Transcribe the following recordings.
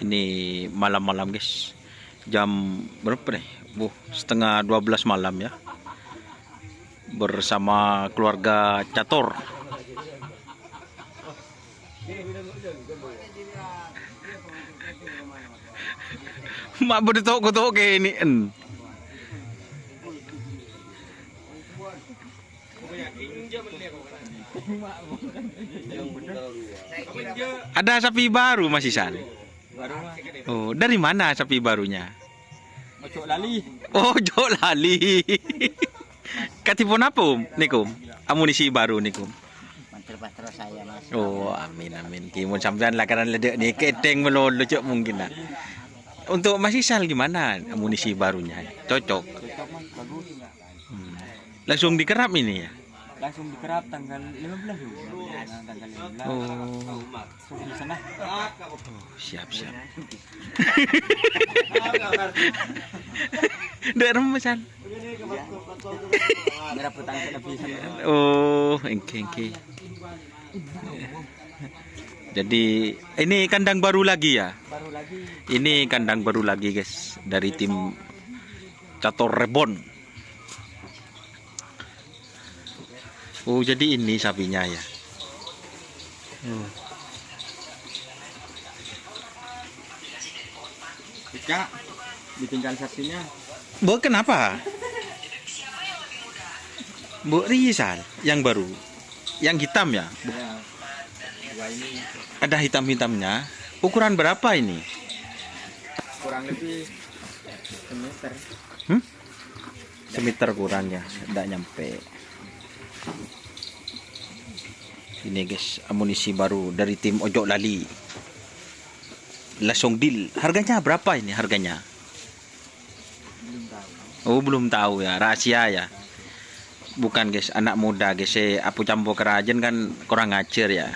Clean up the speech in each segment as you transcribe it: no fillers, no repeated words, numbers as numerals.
Ini malam-malam guys. Jam berapa nih? Setengah 12 malam ya. Bersama keluarga Cator. Mak berdetok-getok kayak ini. Ada sapi baru Mas Isan? Oh, dari mana sapi barunya? Ojo lali. Oh, ojo lali. Katipun apa nikum? Amunisi baru nikum. Mantel-mantel saya Mas. Oh, amin amin. Kimun sampean lakaran ledek nih keteng melolo cok mungkin lah. Untuk Mas Isal gimana amunisi barunya? Cocok. Cocok Mas, bagus. Langsung dikerap ini ya? Langsung dikerap tanggal 15 loh. Nah, tanggal 15. Oh. So, di sana. Siap. Dek remesan. Merah petang lebih sana. Oh, engke. Jadi ini kandang baru lagi ya? Baru lagi. Ini kandang baru lagi guys dari tim Cator Rebon. Oh, jadi ini sapinya ya. Cak, ditinggal saksinya. Bu, kenapa? Bu Rizal yang baru. Yang hitam ya? Ya. Dua ini Ada hitam-hitamnya. Ukuran berapa ini? kurang lebih semeter. Semeter kurang ya, tidak nyampe. Ini guys, amunisi baru dari tim Ojo Lali. Langsung deal. Harganya berapa ini harganya? Belum tahu. Oh, belum tahu ya, rahasia ya. Bukan guys, anak muda guys, apu campur kerajen kan kurang ngajar ya.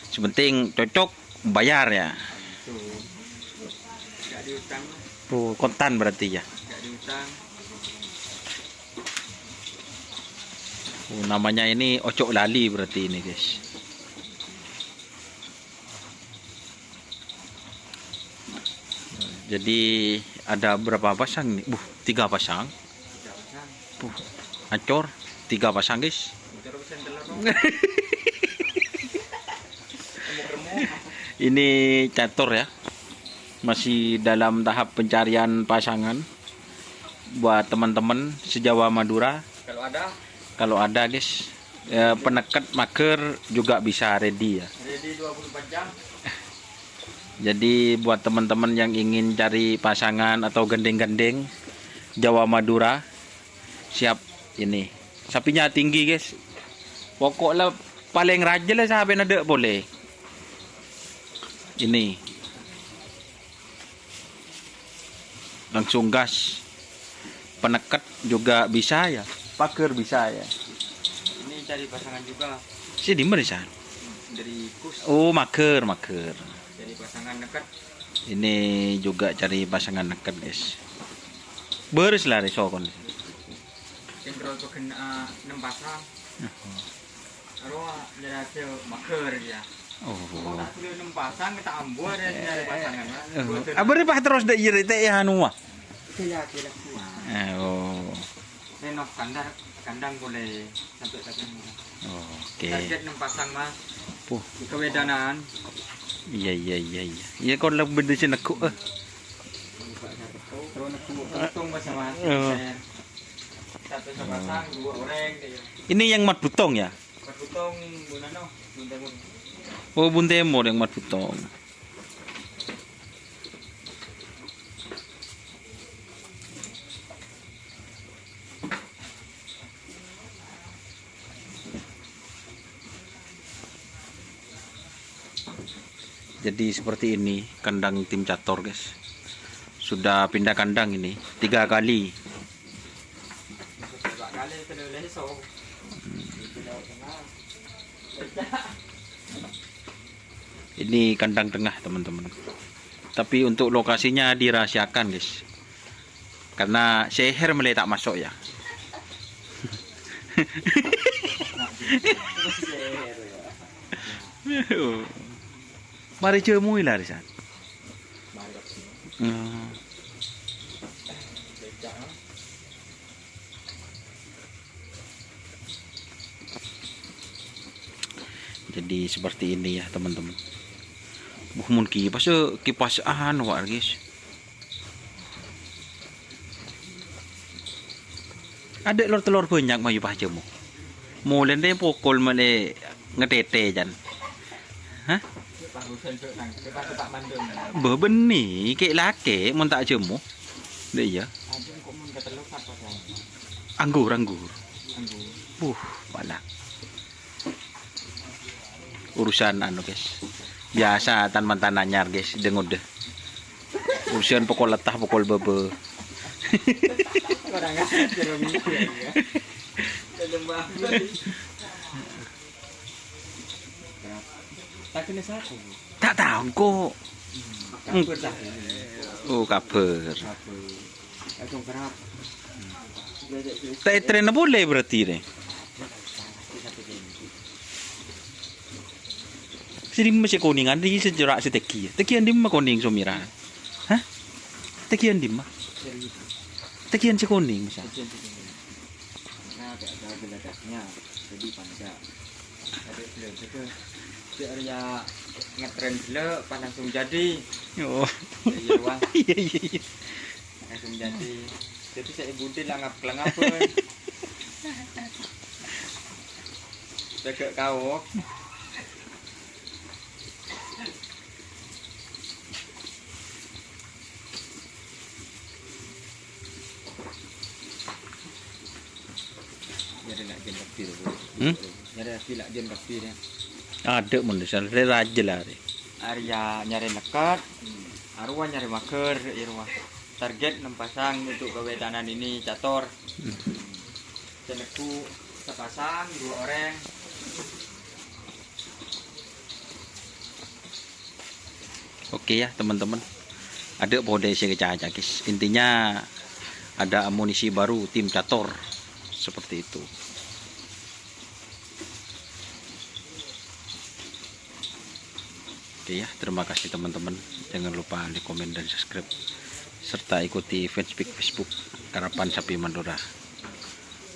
Sepenting cocok bayar ya. Tuh. Enggak diutang, Oh, kontan berarti ya. enggak diutang. Oh, namanya ini Ojo Lali berarti ini guys. Jadi ada berapa pasang nih? 3 pasang. Tidak usah. Acor 3 pasang guys. Terus telur. Ini Cator ya. Masih dalam tahap pencarian pasangan buat teman-teman sejawa Madura. Kalau ada Guys, penekat maker juga bisa ready ya. ready 24 jam. Jadi buat teman-teman yang ingin cari pasangan atau gandeng-gandeng Jawa Madura, siap ini. Sapinya tinggi guys. Pokoknya paling raja lah sampai nade boleh. Ini. Langsung gas. Penekat juga bisa ya. Paker bisa ya. Ini cari pasangan juga Si di mana sih? dari kus. Oh, maker. Cari pasangan dekat. Ini juga cari pasangan dekat guys. Beres lah resokon. Yang terus kena 6 pasang. Arwah dari hasil maker ya. Oh. Kalau tak sudah 6 pasang kita ambil dan nyari pasangan. Abang pak terus dah iri teh ya anu ah. Itu ya kira semua. Oh. Renov kandang boleh sampai 1 minggu. Oke. Target 6 pasang mas. Puh. Di kewedanan. Iya. Ya kau lebih dari sini aku. Terus untung bahasa mas. Satu sepasang 2 orang. Ini yang mat butong ya? Berputong bunano. Buntemur. Oh, buntemor yang mat butong. Jadi seperti ini kandang tim Cator guys. Sudah pindah kandang ini 3 kali. Kali kena leso. Ini kandang tengah teman-teman. Tapi untuk lokasinya dirahasiakan guys. Karena seher mulai tak masuk ya. Mari cemui lah Risan. Mari ke sini. Hmm. Becak, ah. Jadi seperti ini ya teman-teman. Mun kipas anu guys. Ada telur banyak mayu pahjemu. Mulai deh pukul male ngetete jan. Hah? Barusan ke nang ke Pak Mandung. Bebeni kek lake mun tak jemu. Dek ya. Ada kok mun keteluk apa saya? Anggur. Anggur. Balak. Urusan anu guys. Biasa tan anyar guys, dengut deh. Urusan pokok letah pokok bebe. Orang ngasih jeruk ya. Dalam banget. Tak kena sapu. Tak tahu kok. Kabar dah. Oh kabar. Kabar. Langsung kerap. Tak tren boleh berarti deh. Sini masih kuningan di sejerak seteki. Tekian di mana kuning sumira? Hah? Tekian di mana? Tekian si kuning misal. Nah, ada geladaknya. Jadi panjang. Ada film itu. Si Arya ngetren dulu pas langsung jadi. Oh. Iya wah. Iya. Langsung jadi. Jadi saya budil langap-langapan. Tegak kawok. Nyari nak jen kafir. Nyari lagi nak jen kafir ya. Ada mun disal raja lah. Arya nyari nekat. Arwah nyari maker irwah. Target 6 pasang untuk kewetanan ini cator. Ceneku sepasang 2 orang. Oke ya teman-teman. Ada pode saya kecaca guys. Intinya ada amunisi baru tim cator. Seperti itu. Oke ya, terima kasih teman-teman. Jangan lupa like, komen, dan subscribe. Serta ikuti fanspage Facebook Karapan Sapi Madura.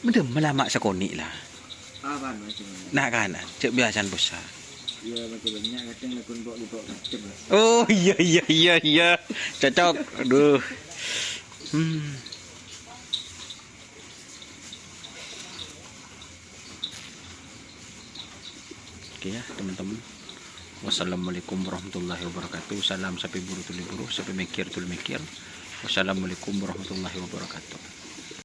Mendem melama sekoni lah. Apaan macam ni? Nak kan, cek biasan besar. Ya macam banyak kadang lakon bawa di bawa macam. Oh iya. Cocok. Aduh. Oke ya teman-teman. Wassalamualaikum warahmatullahi wabarakatuh. Salam sapi buru tuli buru, sapi mikir tuli mikir. Wassalamualaikum warahmatullahi wabarakatuh.